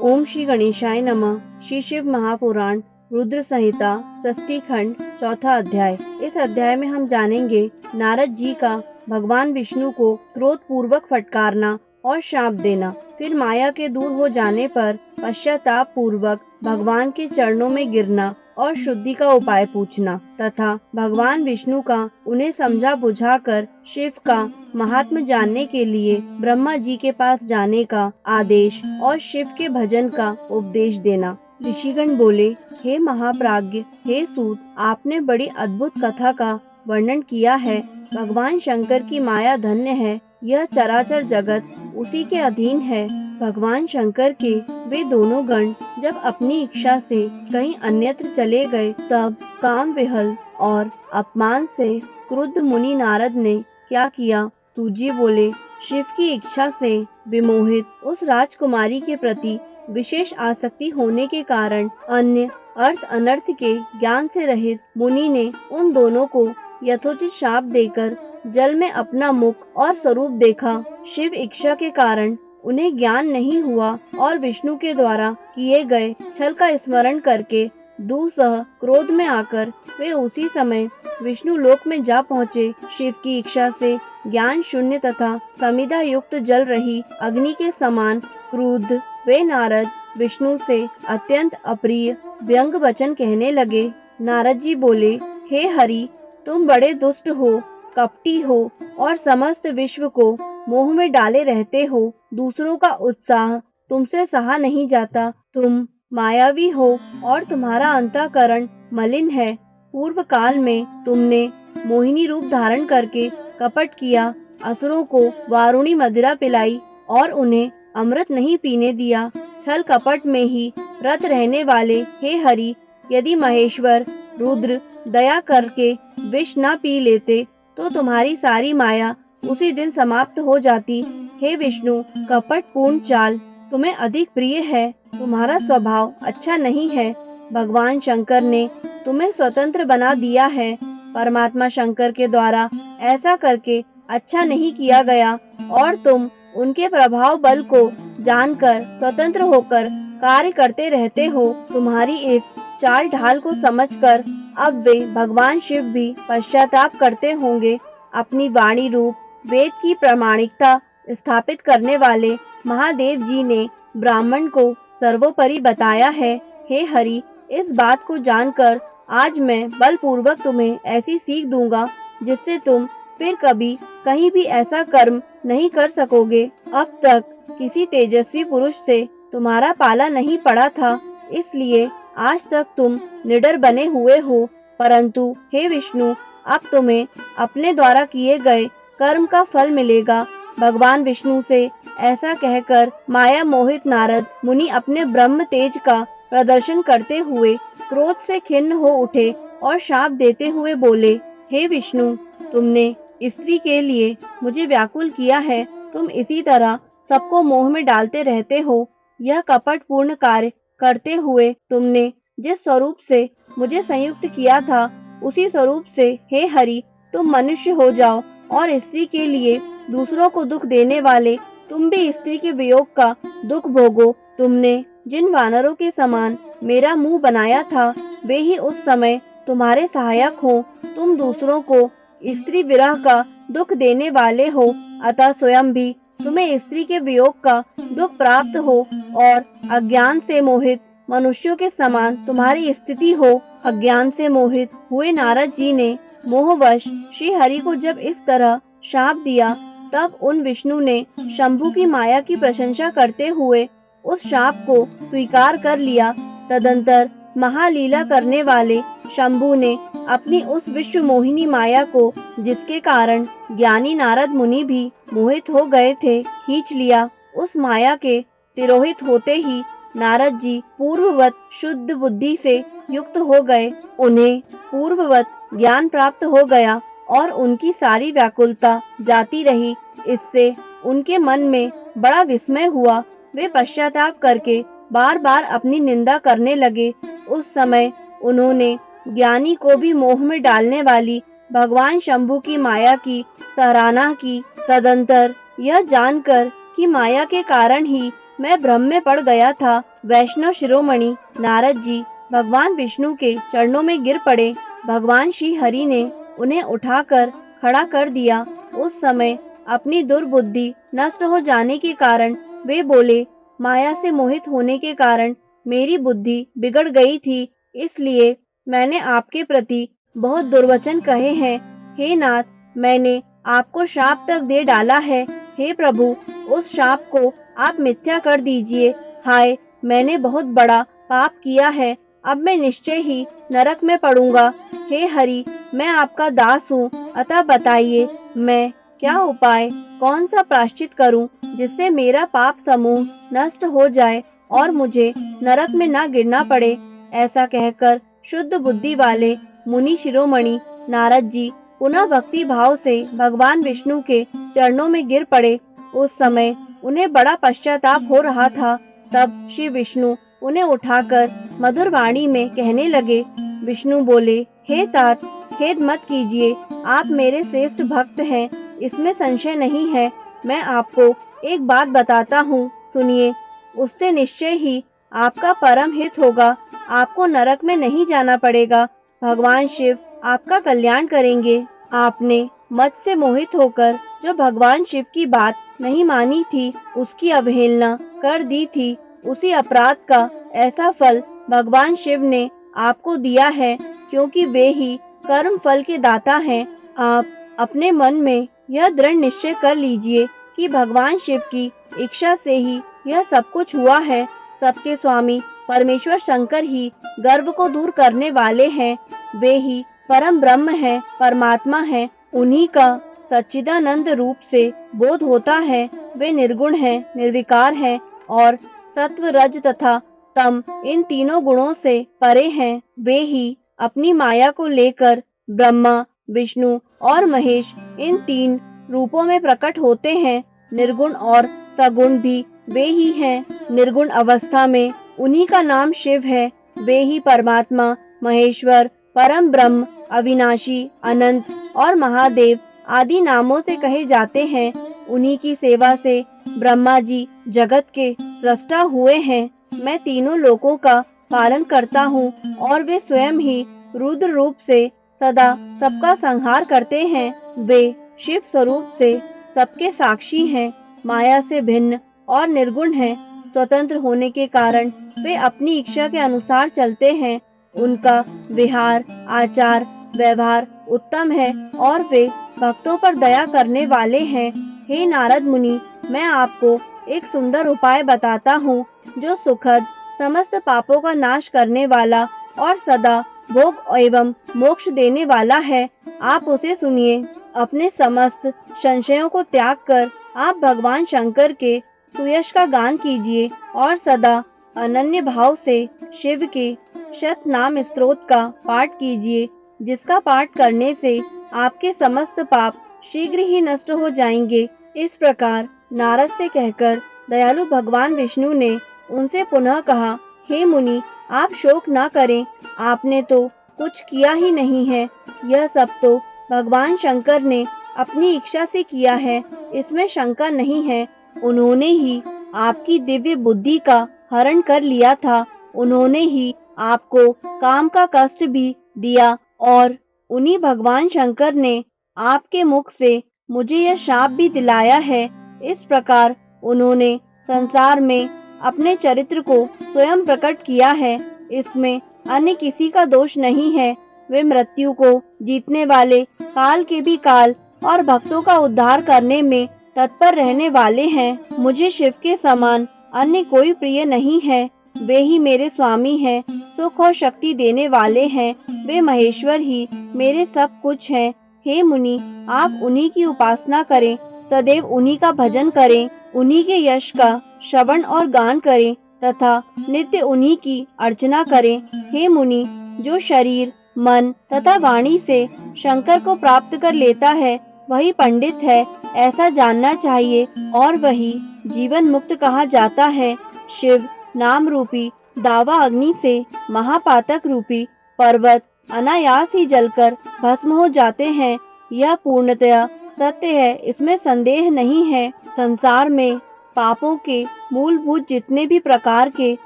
ओम श्री गणेशाय नमः। श्री शिव महापुराण रुद्र संहिता षष्ठी खंड चौथा अध्याय। इस अध्याय में हम जानेंगे नारद जी का भगवान विष्णु को क्रोध पूर्वक फटकारना और शाप देना, फिर माया के दूर हो जाने पर पश्चाताप पूर्वक भगवान के चरणों में गिरना और शुद्धि का उपाय पूछना, तथा भगवान विष्णु का उन्हें समझा बुझाकर शिव का महात्म जानने के लिए ब्रह्मा जी के पास जाने का आदेश और शिव के भजन का उपदेश देना। ऋषिगण बोले, हे महाप्राज्ञ, हे सूत, आपने बड़ी अद्भुत कथा का वर्णन किया है। भगवान शंकर की माया धन्य है, यह चराचर जगत उसी के अधीन है। भगवान शंकर के वे दोनों गण जब अपनी इच्छा से कहीं अन्यत्र चले गए, तब काम विहल और अपमान से क्रुद्ध मुनि नारद ने क्या किया? तुजी बोले, शिव की इच्छा से विमोहित उस राजकुमारी के प्रति विशेष आसक्ति होने के कारण अन्य अर्थ अनर्थ के ज्ञान से रहित मुनि ने उन दोनों को यथोचित शाप देकर जल में अपना मुख और स्वरूप देखा। शिव इच्छा के कारण उन्हें ज्ञान नहीं हुआ और विष्णु के द्वारा किए गए छल का स्मरण करके दुसह क्रोध में आकर वे उसी समय विष्णु लोक में जा पहुँचे। शिव की इच्छा से ज्ञान शून्य तथा समिधा युक्त जल रही अग्नि के समान क्रुद्ध वे नारद विष्णु से अत्यंत अप्रिय व्यंग वचन कहने लगे। नारद जी बोले, हे हरि, तुम बड़े दुष्ट हो, कपटी हो और समस्त विश्व को मोह में डाले रहते हो। दूसरों का उत्साह तुमसे सहा नहीं जाता। तुम मायावी हो और तुम्हारा अंतःकरण मलिन है। पूर्व काल में तुमने मोहिनी रूप धारण करके कपट किया, असुरों को वारुणी मदिरा पिलाई और उन्हें अमृत नहीं पीने दिया। छल कपट में ही रत रहने वाले हे हरि, यदि महेश्वर रुद्र दया करके विष न पी लेते तो तुम्हारी सारी माया उसी दिन समाप्त हो जाती। हे विष्णु, कपट पूर्ण चाल तुम्हें अधिक प्रिय है। तुम्हारा स्वभाव अच्छा नहीं है। भगवान शंकर ने तुम्हें स्वतंत्र बना दिया है। परमात्मा शंकर के द्वारा ऐसा करके अच्छा नहीं किया गया और तुम उनके प्रभाव बल को जानकर स्वतंत्र होकर कार्य करते रहते हो। तुम्हारी इस चाल ढाल को समझकर अब वे भगवान शिव भी पश्चाताप करते होंगे। अपनी वाणी रूप वेद की प्रामाणिकता स्थापित करने वाले महादेव जी ने ब्राह्मण को सर्वोपरि बताया है। हे हरि, इस बात को जानकर आज मैं बलपूर्वक तुम्हें ऐसी सीख दूंगा जिससे तुम फिर कभी कहीं भी ऐसा कर्म नहीं कर सकोगे। अब तक किसी तेजस्वी पुरुष से तुम्हारा पाला नहीं पड़ा था, इसलिए आज तक तुम निडर बने हुए हो। परंतु हे विष्णु, अब तुम्हें अपने द्वारा किए गए कर्म का फल मिलेगा। भगवान विष्णु से ऐसा कहकर माया मोहित नारद मुनि अपने ब्रह्म तेज का प्रदर्शन करते हुए क्रोध से खिन्न हो उठे और शाप देते हुए बोले, हे विष्णु, तुमने स्त्री के लिए मुझे व्याकुल किया है। तुम इसी तरह सबको मोह में डालते रहते हो। यह कपट पूर्ण कार्य करते हुए तुमने जिस स्वरूप से मुझे संयुक्त किया था, उसी स्वरूप से हे हरि, तुम मनुष्य हो जाओ और स्त्री के लिए दूसरों को दुख देने वाले तुम भी स्त्री के वियोग का दुख भोगो। तुमने जिन वानरों के समान मेरा मुंह बनाया था, वे ही उस समय तुम्हारे सहायक हो। तुम दूसरों को स्त्री विरह का दुख देने वाले हो, अतः स्वयं भी तुम्हें स्त्री के वियोग का दुख प्राप्त हो और अज्ञान से मोहित मनुष्यों के समान तुम्हारी स्थिति हो। अज्ञान से मोहित हुए नारद जी ने मोहवश श्री हरि को जब इस तरह शाप दिया, तब उन विष्णु ने शंभु की माया की प्रशंसा करते हुए उस शाप को स्वीकार कर लिया। तदंतर महालीला करने वाले शंभु ने अपनी उस विश्व मोहिनी माया को, जिसके कारण ज्ञानी नारद मुनि भी मोहित हो गए थे, खींच लिया। उस माया के तिरोहित होते ही नारद जी पूर्ववत शुद्ध बुद्धि से युक्त हो गए। उन्हें पूर्ववत ज्ञान प्राप्त हो गया और उनकी सारी व्याकुलता जाती रही। इससे उनके मन में बड़ा विस्मय हुआ। वे पश्चाताप करके बार बार अपनी निंदा करने लगे। उस समय उन्होंने ज्ञानी को भी मोह में डालने वाली भगवान शंभु की माया की सराहना की। तदंतर यह जानकर कि माया के कारण ही मैं भ्रम में पड़ गया था। वैष्णव शिरोमणि नारद जी भगवान विष्णु के चरणों में गिर पड़े। भगवान श्री हरि ने उन्हें उठाकर खड़ा कर दिया। उस समय अपनी दुर्बुद्धि नष्ट हो जाने के कारण वे बोले, माया से मोहित होने के कारण मेरी बुद्धि बिगड़ गई थी, इसलिए मैंने आपके प्रति बहुत दुर्वचन कहे हैं। हे नाथ, मैंने आपको शाप तक दे डाला है। हे प्रभु, उस शाप को आप मिथ्या कर दीजिए। हाय, मैंने बहुत बड़ा पाप किया है। अब मैं निश्चय ही नरक में पड़ूंगा। हे हरि, मैं आपका दास हूँ, अतः बताइए मैं क्या उपाय, कौन सा प्रायश्चित करूं जिससे मेरा पाप समूह नष्ट हो जाए और मुझे नरक में ना गिरना पड़े। ऐसा कहकर शुद्ध बुद्धि वाले मुनि शिरोमणि नारद जी पुनः भक्ति भाव से भगवान विष्णु के चरणों में गिर पड़े। उस समय उन्हें बड़ा पश्चाताप हो रहा था। तब श्री विष्णु उन्हें उठाकर मधुर वाणी में कहने लगे। विष्णु बोले, हे तात, खेद मत कीजिए, आप मेरे श्रेष्ठ भक्त हैं, इसमें संशय नहीं है। मैं आपको एक बात बताता हूँ, सुनिए। उससे निश्चय ही आपका परम हित होगा। आपको नरक में नहीं जाना पड़ेगा। भगवान शिव आपका कल्याण करेंगे। आपने मत से मोहित होकर जो भगवान शिव की बात नहीं मानी थी, उसकी अवहेलना कर दी थी, उसी अपराध का ऐसा फल भगवान शिव ने आपको दिया है, क्योंकि वे ही कर्म फल के दाता हैं। आप अपने मन में यह दृढ़ निश्चय कर लीजिए कि भगवान शिव की इच्छा से ही यह सब कुछ हुआ है। सबके स्वामी परमेश्वर शंकर ही गर्व को दूर करने वाले हैं। वे ही परम ब्रह्म है, परमात्मा है। उन्हीं का सच्चिदानंद रूप से बोध होता है। वे निर्गुण है, निर्विकार है और सत्व, रज तथा तम इन तीनों गुणों से परे हैं। वे ही अपनी माया को लेकर ब्रह्मा, विष्णु और महेश इन तीन रूपों में प्रकट होते हैं। निर्गुण और सगुण भी वे ही हैं। निर्गुण अवस्था में उन्हीं का नाम शिव है। वे ही परमात्मा, महेश्वर, परम ब्रह्म, अविनाशी, अनंत और महादेव आदि नामों से कहे जाते हैं। उन्हीं की सेवा से ब्रह्मा जी जगत के सृष्टा हुए हैं। मैं तीनों लोकों का पालन करता हूँ और वे स्वयं ही रुद्र रूप से सदा सबका संहार करते हैं। वे शिव स्वरूप से सबके साक्षी हैं, माया से भिन्न और निर्गुण हैं। स्वतंत्र होने के कारण वे अपनी इच्छा के अनुसार चलते हैं। उनका विहार, आचार, व्यवहार उत्तम है और वे भक्तों पर दया करने वाले हैं। हे नारद मुनि, मैं आपको एक सुंदर उपाय बताता हूँ, जो सुखद, समस्त पापों का नाश करने वाला और सदा भोग एवं मोक्ष देने वाला है। आप उसे सुनिए। अपने समस्त संशयों को त्याग कर आप भगवान शंकर के सुयश का गान कीजिए और सदा अनन्य भाव से शिव के शत नाम स्तोत्र का पाठ कीजिए, जिसका पाठ करने से आपके समस्त पाप शीघ्र ही नष्ट हो जाएंगे। इस प्रकार नारद से कहकर दयालु भगवान विष्णु ने उनसे पुनः कहा, हे मुनि, आप शोक ना करें। आपने तो कुछ किया ही नहीं है। यह सब तो भगवान शंकर ने अपनी इच्छा से किया है, इसमें शंका नहीं है। उन्होंने ही आपकी दिव्य बुद्धि का हरण कर लिया था। उन्होंने ही आपको काम का कष्ट भी दिया और उन्हीं भगवान शंकर ने आपके मुख से मुझे यह शाप भी दिलाया है। इस प्रकार उन्होंने संसार में अपने चरित्र को स्वयं प्रकट किया है। इसमें अन्य किसी का दोष नहीं है। वे मृत्यु को जीतने वाले, काल के भी काल और भक्तों का उद्धार करने में तत्पर रहने वाले हैं। मुझे शिव के समान अन्य कोई प्रिय नहीं है। वे ही मेरे स्वामी हैं, सुख और शक्ति देने वाले हैं। वे महेश्वर ही मेरे सब कुछ हैं। हे मुनि, आप उन्हीं की उपासना करें, सदैव उन्हीं का भजन करें, उन्हीं के यश का श्रवण और गान करें तथा नित्य उन्हीं की अर्चना करें। हे मुनि, जो शरीर, मन तथा वाणी से शंकर को प्राप्त कर लेता है, वही पंडित है, ऐसा जानना चाहिए और वही जीवन मुक्त कहा जाता है। शिव नाम रूपी दावा अग्नि से महापातक रूपी पर्वत अनायास ही जलकर भस्म हो जाते हैं। यह पूर्णतया सत्य है, इसमें संदेह नहीं है। संसार में पापों के मूलभूत जितने भी प्रकार के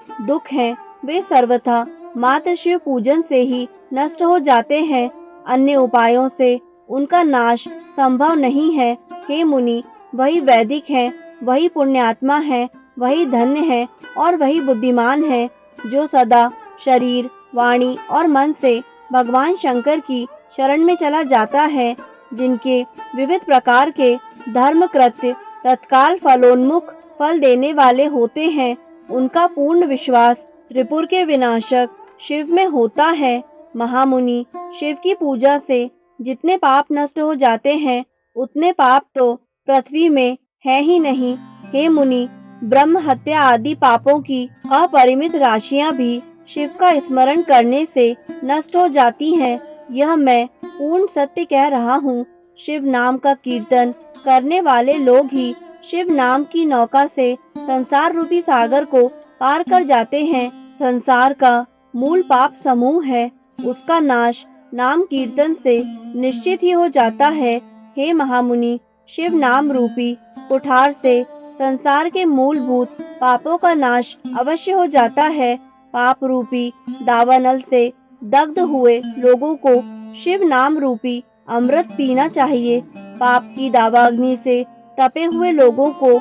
दुख हैं वे सर्वथा मात्र शिव पूजन से ही नष्ट हो जाते हैं। अन्य उपायों से उनका नाश संभव नहीं है। हे मुनि, वही वैदिक है, वही पुण्यात्मा है, वही धन्य है और वही बुद्धिमान है जो सदा शरीर, वाणी और मन से भगवान शंकर की शरण में चला जाता है। जिनके विविध प्रकार के धर्म कृत्य तत्काल फलोन्मुख फल देने वाले होते हैं, उनका पूर्ण विश्वास त्रिपुर के विनाशक शिव में होता है। महामुनि, शिव की पूजा से जितने पाप नष्ट हो जाते हैं उतने पाप तो पृथ्वी में है ही नहीं। हे मुनि, ब्रह्म हत्या आदि पापों की अपरिमित राशियां भी शिव का स्मरण करने से नष्ट हो जाती हैं। यह मैं पूर्ण सत्य कह रहा हूँ। शिव नाम का कीर्तन करने वाले लोग ही शिव नाम की नौका से संसार रूपी सागर को पार कर जाते हैं। संसार का मूल पाप समूह है, उसका नाश नाम कीर्तन से निश्चित ही हो जाता है। हे महामुनि, शिव नाम रूपी कुठार से संसार के मूलभूत पापों का नाश अवश्य हो जाता है। पाप रूपी दावानल से दग्ध हुए लोगों को शिव नाम रूपी अमृत पीना चाहिए। पाप की दावाग्नि से तपे हुए लोगों को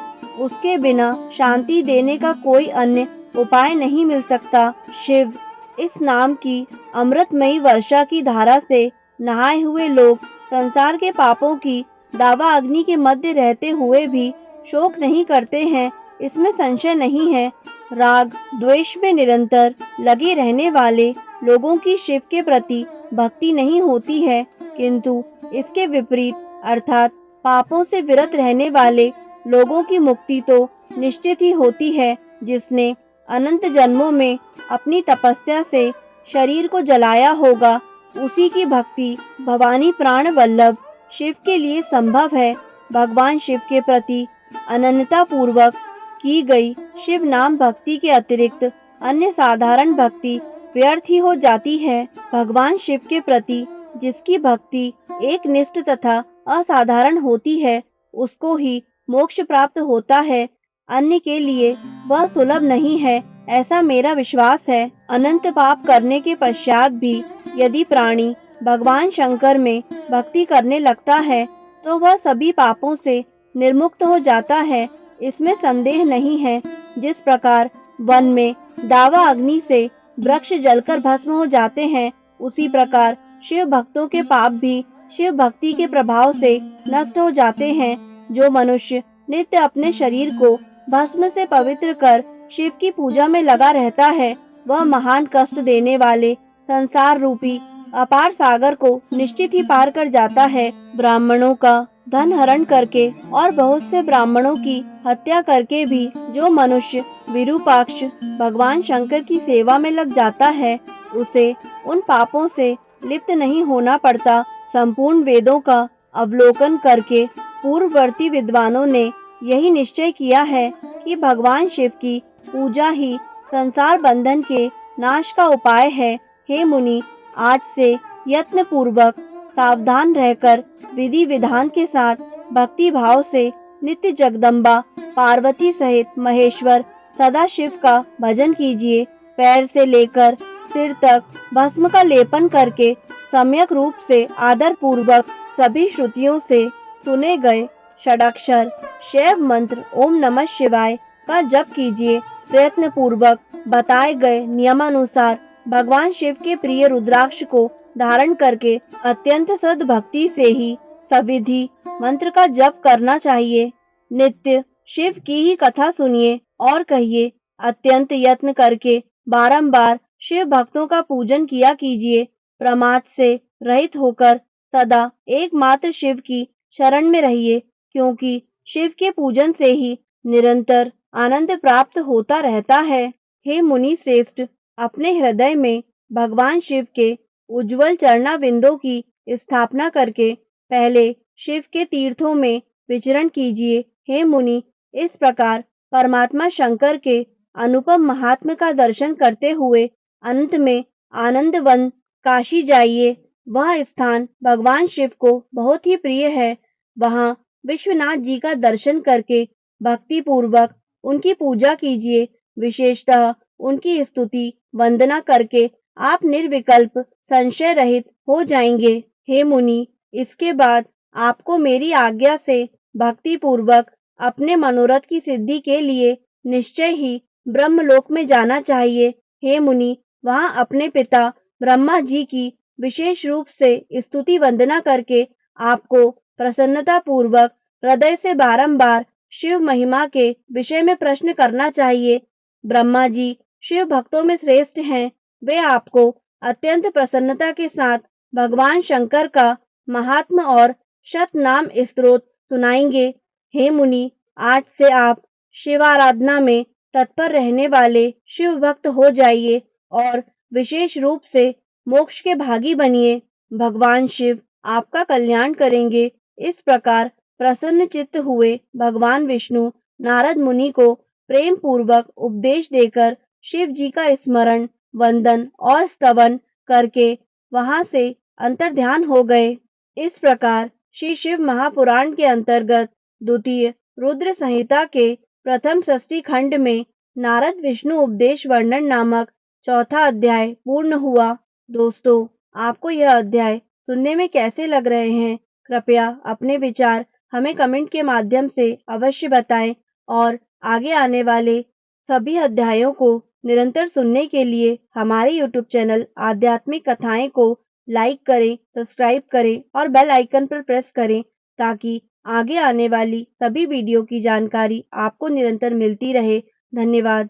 उसके बिना शांति देने का कोई अन्य उपाय नहीं मिल सकता। शिव इस नाम की अमृतमयी वर्षा की धारा से नहाए हुए लोग संसार के पापों की दावा अग्नि के मध्य रहते हुए भी शोक नहीं करते हैं, इसमें संशय नहीं है। राग द्वेष में निरंतर लगे रहने वाले लोगों की शिव के प्रति भक्ति नहीं होती है, किंतु इसके विपरीत अर्थात पापों से विरत रहने वाले लोगों की मुक्ति तो निश्चित ही होती है। जिसने अनंत जन्मों में अपनी तपस्या से शरीर को जलाया होगा, उसी की भक्ति भवानी प्राण वल्लभ शिव के लिए संभव है। भगवान शिव के प्रति अनन्यता पूर्वक की गई शिव नाम भक्ति के अतिरिक्त अन्य साधारण भक्ति व्यर्थ ही हो जाती है। भगवान शिव के प्रति जिसकी भक्ति एक निष्ठ तथा असाधारण होती है, उसको ही मोक्ष प्राप्त होता है। अन्य के लिए वह सुलभ नहीं है, ऐसा मेरा विश्वास है। अनंत पाप करने के पश्चात भी यदि प्राणी भगवान शंकर में भक्ति करने लगता है तो वह सभी पापों से निर्मुक्त हो जाता है, इसमें संदेह नहीं है। जिस प्रकार वन में दावा अग्नि से वृक्ष जलकर भस्म हो जाते हैं, उसी प्रकार शिव भक्तों के पाप भी शिव भक्ति के प्रभाव से नष्ट हो जाते हैं। जो मनुष्य नित्य अपने शरीर को भस्म से पवित्र कर शिव की पूजा में लगा रहता है, वह महान कष्ट देने वाले संसार रूपी अपार सागर को निश्चित ही पार कर जाता है। ब्राह्मणों का धन हरण करके और बहुत से ब्राह्मणों की हत्या करके भी जो मनुष्य विरूपाक्ष भगवान शंकर की सेवा में लग जाता है, उसे उन पापों से लिप्त नहीं होना पड़ता। संपूर्ण वेदों का अवलोकन करके पूर्ववर्ती विद्वानों ने यही निश्चय किया है कि भगवान शिव की पूजा ही संसार बंधन के नाश का उपाय है। हे मुनि, आज से यत्न पूर्वक सावधान रहकर विधि विधान के साथ भक्ति भाव से नित्य जगदम्बा पार्वती सहित महेश्वर सदाशिव का भजन कीजिए। पैर से लेकर सिर तक भस्म का लेपन करके सम्यक रूप से आदर पूर्वक सभी श्रुतियों से सुने गए षडाक्षर शैव मंत्र ओम नमः शिवाय का जप कीजिए। प्रयत्न पूर्वक बताए गए नियमानुसार भगवान शिव के प्रिय रुद्राक्ष को धारण करके अत्यंत सद्भक्ति से ही सविधि मंत्र का जप करना चाहिए। नित्य शिव की ही कथा सुनिए और कहिए। अत्यंत यत्न करके बारंबार शिव भक्तों का पूजन किया कीजिए। प्रमाद से रहित होकर सदा एकमात्र शिव की शरण में रहिए, क्योंकि शिव के पूजन से ही निरंतर आनंद प्राप्त होता रहता है। हे मुनि श्रेष्ठ, अपने हृदय में भगवान शिव के उज्जवल चरणाविंदों की स्थापना करके पहले शिव के तीर्थों में विचरण कीजिए। हे मुनि, इस प्रकार परमात्मा शंकर के अनुपम महात्म्य का दर्शन करते हुए अंत में आनंद वन काशी जाइए। वह स्थान भगवान शिव को बहुत ही प्रिय है। वहाँ विश्वनाथ जी का दर्शन करके भक्ति पूर्वक उनकी पूजा कीजिए। विशेषतः उनकी स्तुति वंदना करके आप निर्विकल्प संशय रहित हो जाएंगे। हे मुनि, इसके बाद आपको मेरी आज्ञा से भक्ति पूर्वक अपने मनोरथ की सिद्धि के लिए निश्चय ही ब्रह्मलोक में जाना चाहिए। हे मुनि, वहां अपने पिता ब्रह्मा जी की विशेष रूप से स्तुति वंदना करके आपको प्रसन्नता पूर्वक हृदय से बारंबार शिव महिमा के विषय में प्रश्न करना चाहिए। ब्रह्मा जी शिव भक्तों में श्रेष्ठ हैं। वे आपको अत्यंत प्रसन्नता के साथ भगवान शंकर का महात्म और शत नाम स्तोत्र सुनाएंगे। हे मुनि, आज से आप शिवाराधना में तत्पर रहने वाले शिव भक्त हो जाइए और विशेष रूप से मोक्ष के भागी बनिए। भगवान शिव आपका कल्याण करेंगे। इस प्रकार प्रसन्न चित्त हुए भगवान विष्णु नारद मुनि को प्रेम पूर्वक उपदेश देकर शिव जी का स्मरण, वंदन और स्तवन करके वहां से अंतर्ध्यान हो गए। इस प्रकार श्री शिव महापुराण के अंतर्गत द्वितीय रुद्र संहिता के प्रथम षष्ठी खंड में नारद विष्णु उपदेश वर्णन नामक चौथा अध्याय पूर्ण हुआ। दोस्तों, आपको यह अध्याय सुनने में कैसे लग रहे हैं? कृपया अपने विचार हमें कमेंट के माध्यम से अवश्य बताएं और आगे आने वाले सभी अध्यायों को निरंतर सुनने के लिए हमारे YouTube चैनल आध्यात्मिक कथाएं को लाइक करें, सब्सक्राइब करें और बेल आइकन पर प्रेस करें ताकि आगे आने वाली सभी वीडियो की जानकारी आपको निरंतर मिलती रहे। धन्यवाद।